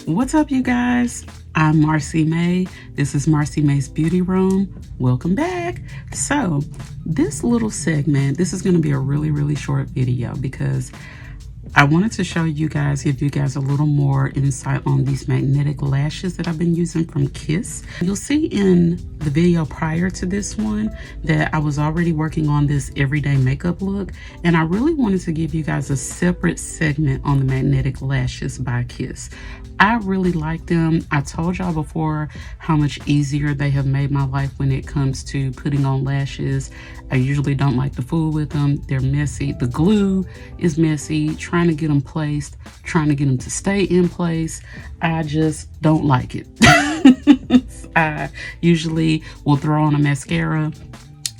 What's up, you guys? I'm Marcy May. This is Marcy May's Beauty Room. Welcome back. So, this little segment, this is going to be a really short video because I wanted to show you guys, give you guys a little more insight on these magnetic lashes that I've been using from Kiss. You'll see in the video prior to this one that I was already working on this everyday makeup look, and I really wanted to give you guys a separate segment on the magnetic lashes by Kiss. I really like them. I told y'all before how much easier they have made my life when it comes to putting on lashes. I usually don't like to fool with them. They're messy. The glue is messy. Trying to get them placed, trying to get them to stay in place. I just don't like it. I usually will throw on a mascara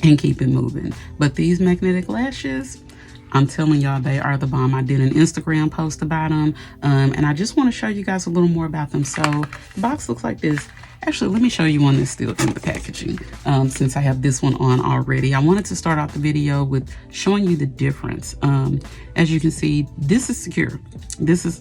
and keep it moving. But these magnetic lashes, I'm telling y'all, they are the bomb. I did an Instagram post about them, and I just want to show you guys a little more about them. So the box looks like this. Actually, let me show you one that's still in the packaging, since I have this one on already. I wanted to start off the video with showing you the difference. As you can see, this is secure. This is,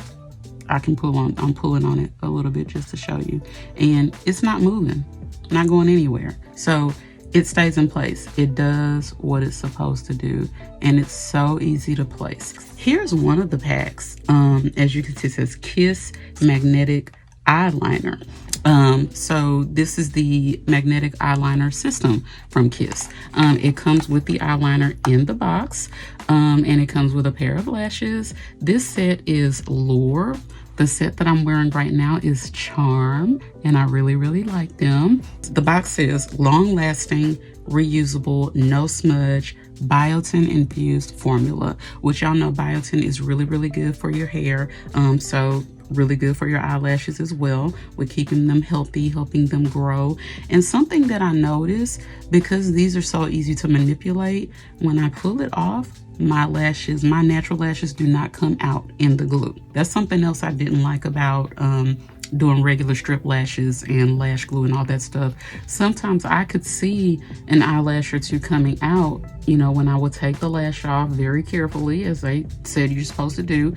I can pull on, I'm pulling on it a little bit just to show you. And it's not moving, not going anywhere. So it stays in place. It does what it's supposed to do, and it's so easy to place. Here's one of the packs. As you can see, it says Kiss Magnetic Eyeliner. So this is the magnetic eyeliner system from Kiss. It comes with the eyeliner in the box, and it comes with a pair of lashes. This set is Lure. The set that I'm wearing right now is Charm, and I really like them. The box says long-lasting, reusable, no smudge, biotin infused formula, which y'all know biotin is really good for your hair. So really good for your eyelashes as well, with keeping them healthy, helping them grow. And something that I noticed, because these are so easy to manipulate, when I pull it off, my lashes, my natural lashes, do not come out in the glue. That's something else I didn't like about doing regular strip lashes and lash glue and all that stuff. Sometimes I could see an eyelash or two coming out, you know, when I would take the lash off very carefully, as they said you're supposed to do.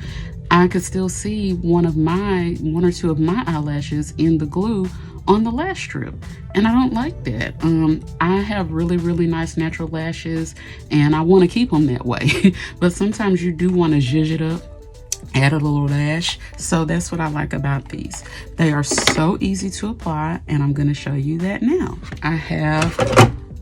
I could still see one or two of my eyelashes in the glue on the lash strip, and I don't like that. I have really nice natural lashes, and I want to keep them that way. But sometimes you do want to zhuzh it up, add a little lash. So that's what I like about these. They are so easy to apply, and I'm going to show you that now. I have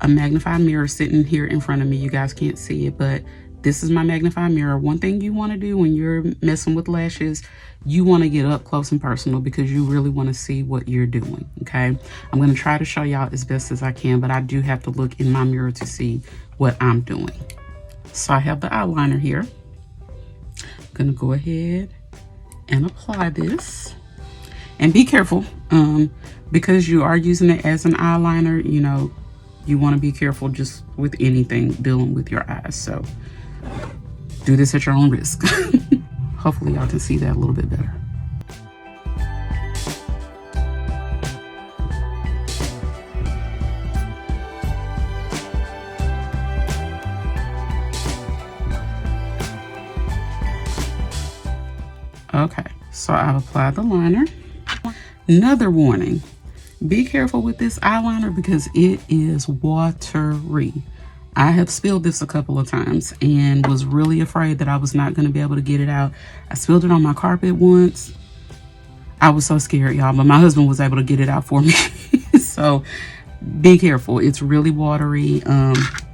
a magnified mirror sitting here in front of me. You guys can't see it, but this is my magnified mirror. One thing you want to do when you're messing with lashes, you want to get up close and personal because you really want to see what you're doing, okay? I'm going to try to show y'all as best as I can, but I do have to look in my mirror to see what I'm doing. So I have the eyeliner here. I'm going to go ahead and apply this. And be careful, because you are using it as an eyeliner, you know, you want to be careful just with anything dealing with your eyes. So do this at your own risk. Hopefully y'all can see that a little bit better. Okay, so I've applied the liner. Another warning, be careful with this eyeliner because it is watery. I have spilled this a couple of times and was really afraid that I was not going to be able to get it out. I spilled it on my carpet once. I was so scared, y'all, but my husband was able to get it out for me. So be careful. It's really watery.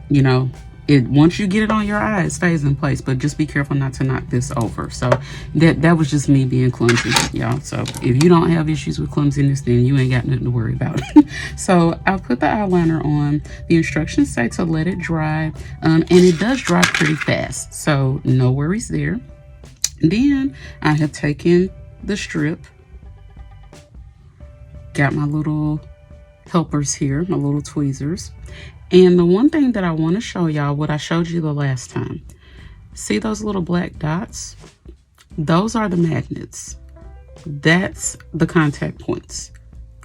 You know, once you get it on your eye, it stays in place, but just be careful not to knock this over. So that was just me being clumsy, y'all. So if you don't have issues with clumsiness, then you ain't got nothing to worry about. So I'll put the eyeliner on. The instructions say to let it dry, and it does dry pretty fast, so no worries there. Then I have taken the strip, got my little helpers here, my little tweezers. And the one thing that I want to show y'all, what I showed you the last time, see those little black dots? Those are the magnets. That's the contact points.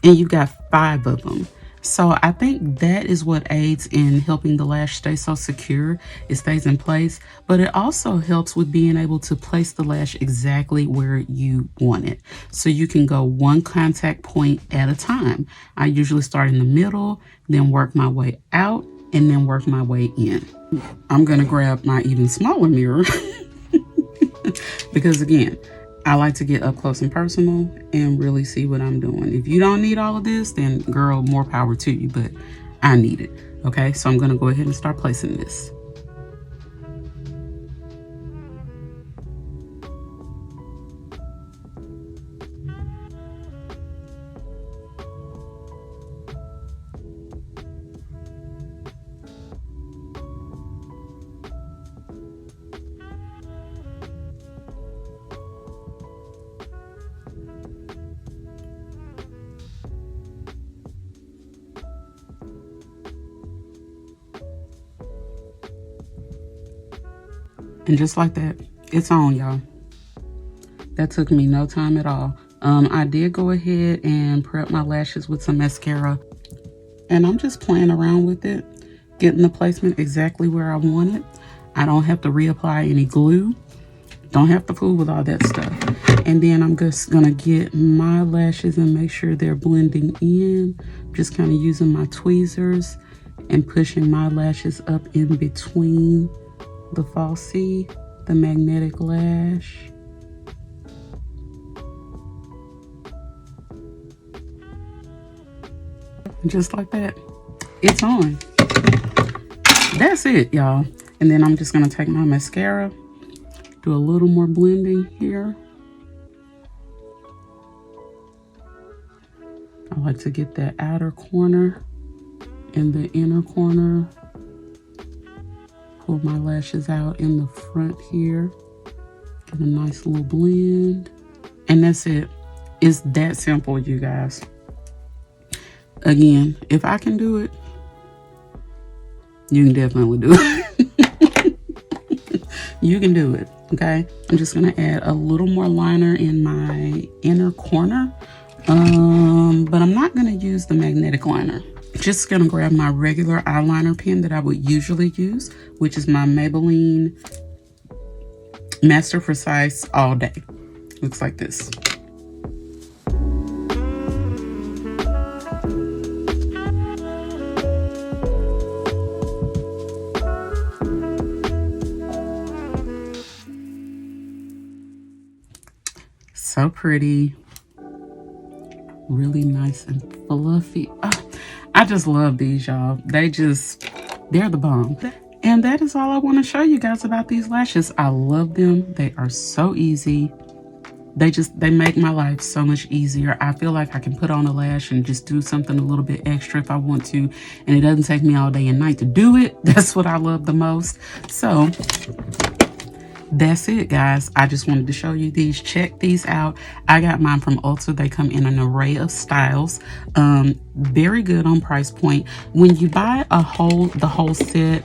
And you've got 5 of them. So I think that is what aids in helping the lash stay so secure. It stays in place, but it also helps with being able to place the lash exactly where you want it. So you can go one contact point at a time. I usually start in the middle, then work my way out, and then work my way in. I'm gonna grab my even smaller mirror because again, I like to get up close and personal and really see what I'm doing. If you don't need all of this, then girl, more power to you, but I need it. Okay, so I'm gonna go ahead and start placing this. And just like that, it's on, y'all. That took me no time at all. I did go ahead and prep my lashes with some mascara, and I'm just playing around with it, getting the placement exactly where I want it. I don't have to reapply any glue. Don't have to fool with all that stuff. And then I'm just gonna get my lashes and make sure they're blending in. Just kind of using my tweezers and pushing my lashes up in between the falsie, the magnetic lash. Just like that, it's on. That's it, y'all. And then I'm just gonna take my mascara, do a little more blending here. I like to get that outer corner and the inner corner. Pull my lashes out in the front here. Get a nice little blend. And that's it. It's that simple, you guys. Again, if I can do it, you can definitely do it. You can do it, okay? I'm just gonna add a little more liner in my inner corner. But I'm not gonna use the magnetic liner. Just gonna grab my regular eyeliner pen that I would usually use, which is my Maybelline Master for Size All Day. Looks like this. So pretty, really nice and fluffy. Oh, I just love these, y'all. They're the bomb. And that is all I want to show you guys about these lashes. I love them. They are so easy. They make my life so much easier. I feel like I can put on a lash and just do something a little bit extra if I want to, and it doesn't take me all day and night to do it. That's what I love the most. So that's it, guys. I just wanted to show you these. Check these out. I got mine from Ulta. They come in an array of styles. Very good on price point. When you buy the whole set,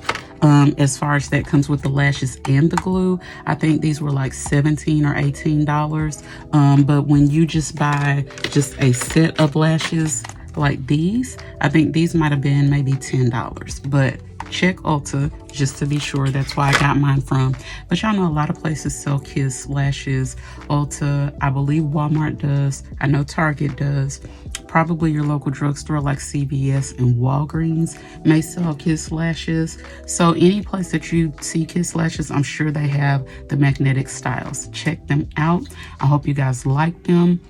as far as that comes with the lashes and the glue, I think these were like $17 or $18. But when you just buy just a set of lashes like these, I think these might have been maybe $10. But check Ulta just to be sure. That's why I got mine from. But y'all know a lot of places sell Kiss lashes. Ulta, I believe Walmart does. I know Target does. Probably your local drugstore like CVS and Walgreens may sell Kiss lashes. So any place that you see Kiss lashes, I'm sure they have the magnetic styles. Check them out. I hope you guys like them.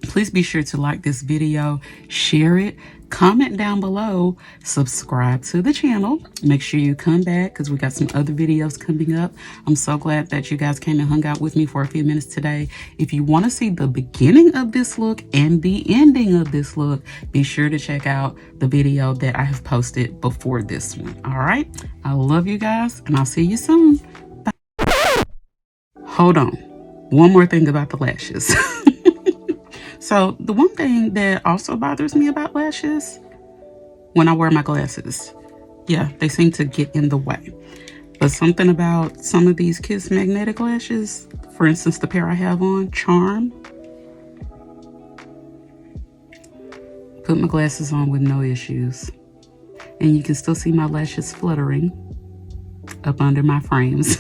Please be sure to like this video, share it, comment down below, subscribe to the channel. Make sure you come back because we got some other videos coming up. I'm so glad that you guys came and hung out with me for a few minutes today. If you want to see the beginning of this look and the ending of this look, be sure to check out the video that I have posted before this one. All right. I love you guys and I'll see you soon. Bye. Hold on. One more thing about the lashes. So the one thing that also bothers me about lashes, when I wear my glasses, yeah, they seem to get in the way. But something about some of these Kiss magnetic lashes, for instance, the pair I have on, Charm, Put my glasses on with no issues. And you can still see my lashes fluttering up under my frames.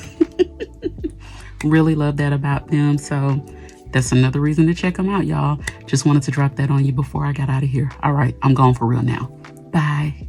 Really love that about them. So that's another reason to check them out, y'all. Just wanted to drop that on you before I got out of here. All right, I'm gone for real now. Bye.